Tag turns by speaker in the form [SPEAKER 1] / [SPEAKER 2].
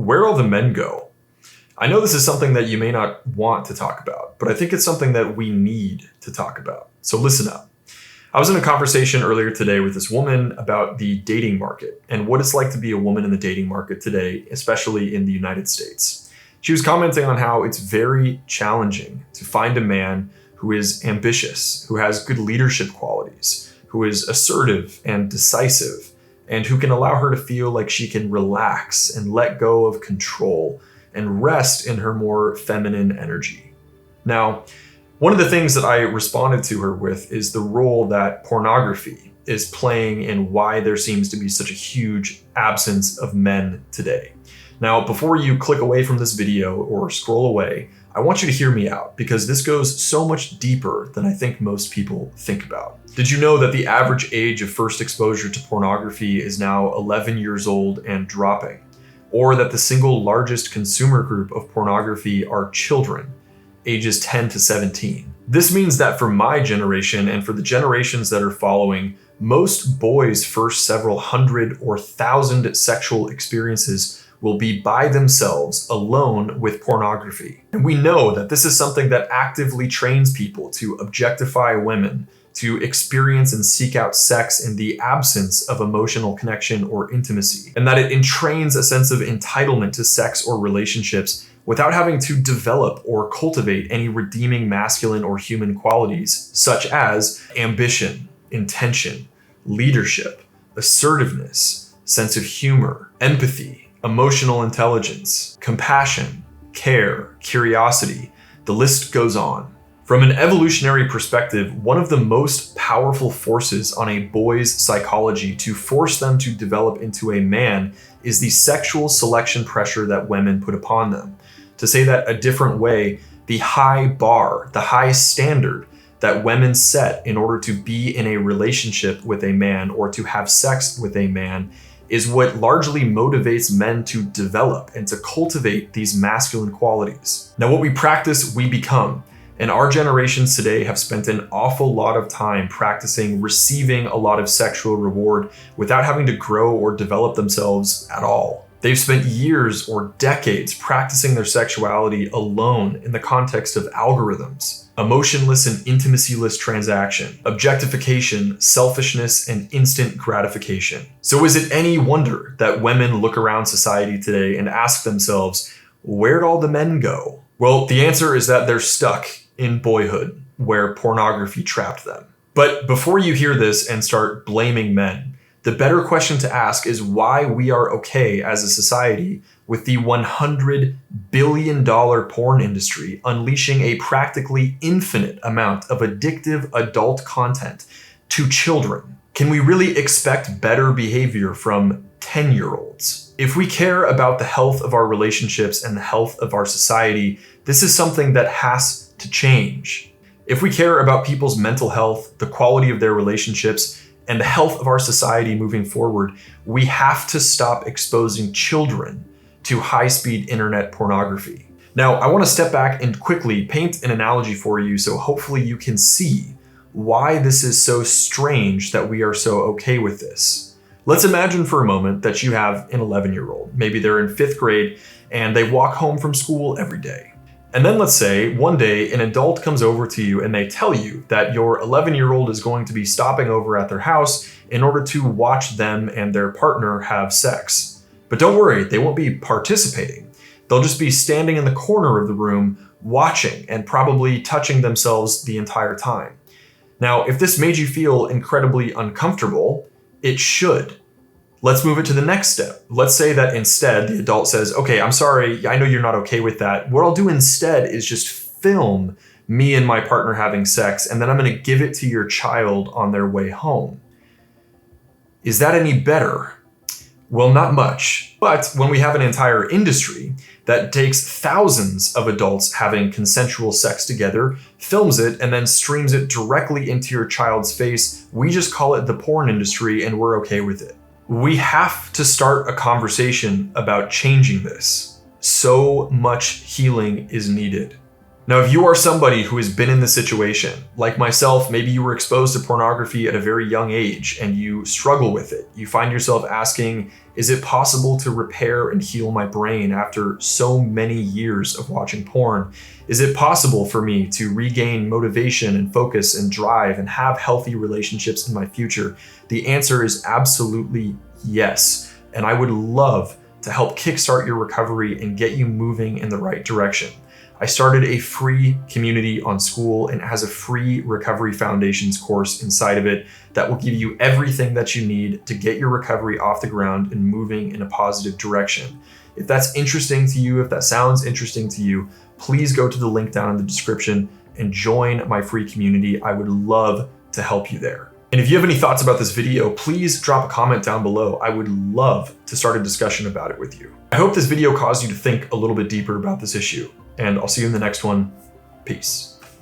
[SPEAKER 1] Where'd all the men go? I know this is something that you may not want to talk about, but I think it's something that we need to talk about. So listen up. I was in a conversation earlier today with this woman about the dating market and what it's like to be a woman in the dating market today, especially in the United States. She was commenting on how it's very challenging to find a man who is ambitious, who has good leadership qualities, who is assertive and decisive, and who can allow her to feel like she can relax and let go of control and rest in her more feminine energy. Now, one of the things that I responded to her with is the role that pornography is playing in why there seems to be such a huge absence of men today. Now, before you click away from this video or scroll away, I want you to hear me out because this goes so much deeper than I think most people think about. Did you know that the average age of first exposure to pornography is now 11 years old and dropping? Or that the single largest consumer group of pornography are children, ages 10 to 17. This means that for my generation and for the generations that are following, most boys' first several hundred or thousand sexual experiences will be by themselves, alone with pornography. And we know that this is something that actively trains people to objectify women, to experience and seek out sex in the absence of emotional connection or intimacy, and that it entrains a sense of entitlement to sex or relationships without having to develop or cultivate any redeeming masculine or human qualities such as ambition, intention, leadership, assertiveness, sense of humor, empathy, emotional intelligence, compassion, care, curiosity. The list goes on. From an evolutionary perspective, one of the most powerful forces on a boy's psychology to force them to develop into a man is the sexual selection pressure that women put upon them. To say that a different way, the high bar, the high standard that women set in order to be in a relationship with a man or to have sex with a man is what largely motivates men to develop and to cultivate these masculine qualities. Now, what we practice, we become. And our generations today have spent an awful lot of time practicing receiving a lot of sexual reward without having to grow or develop themselves at all. They've spent years or decades practicing their sexuality alone in the context of algorithms, emotionless and intimacy-less transaction, objectification, selfishness, and instant gratification. So is it any wonder that women look around society today and ask themselves, where'd all the men go? Well, the answer is that they're stuck in boyhood, where pornography trapped them. But before you hear this and start blaming men, the better question to ask is why we are okay as a society with the $100 billion porn industry unleashing a practically infinite amount of addictive adult content to children. Can we really expect better behavior from 10-year-olds? If we care about the health of our relationships and the health of our society, this is something that has to change. If we care about people's mental health, the quality of their relationships, and the health of our society moving forward, we have to stop exposing children to high-speed internet pornography. Now, I want to step back and quickly paint an analogy for you so hopefully you can see why this is so strange that we are so okay with this. Let's imagine for a moment that you have an 11-year-old. Maybe they're in 5th grade and they walk home from school every day. And then let's say one day an adult comes over to you and they tell you that your 11-year-old is going to be stopping over at their house in order to watch them and their partner have sex. But don't worry, they won't be participating. They'll just be standing in the corner of the room watching and probably touching themselves the entire time. Now, if this made you feel incredibly uncomfortable, it should. Let's move it to the next step. Let's say that instead the adult says, okay, I'm sorry, I know you're not okay with that. What I'll do instead is just film me and my partner having sex, and then I'm going to give it to your child on their way home. Is that any better? Well, not much. But when we have an entire industry that takes thousands of adults having consensual sex together, films it, and then streams it directly into your child's face, we just call it the porn industry and we're okay with it. We have to start a conversation about changing this. So much healing is needed. Now, if you are somebody who has been in this situation, like myself, maybe you were exposed to pornography at a very young age and you struggle with it. You find yourself asking, is it possible to repair and heal my brain after so many years of watching porn? Is it possible for me to regain motivation and focus and drive and have healthy relationships in my future? The answer is absolutely yes. And I would love to help kickstart your recovery and get you moving in the right direction. I started a free community on Skool and it has a free Recovery Foundations course inside of it that will give you everything that you need to get your recovery off the ground and moving in a positive direction. If that's interesting to you, if that sounds interesting to you, please go to the link down in the description and join my free community. I would love to help you there. And if you have any thoughts about this video, please drop a comment down below. I would love to start a discussion about it with you. I hope this video caused you to think a little bit deeper about this issue, and I'll see you in the next one. Peace.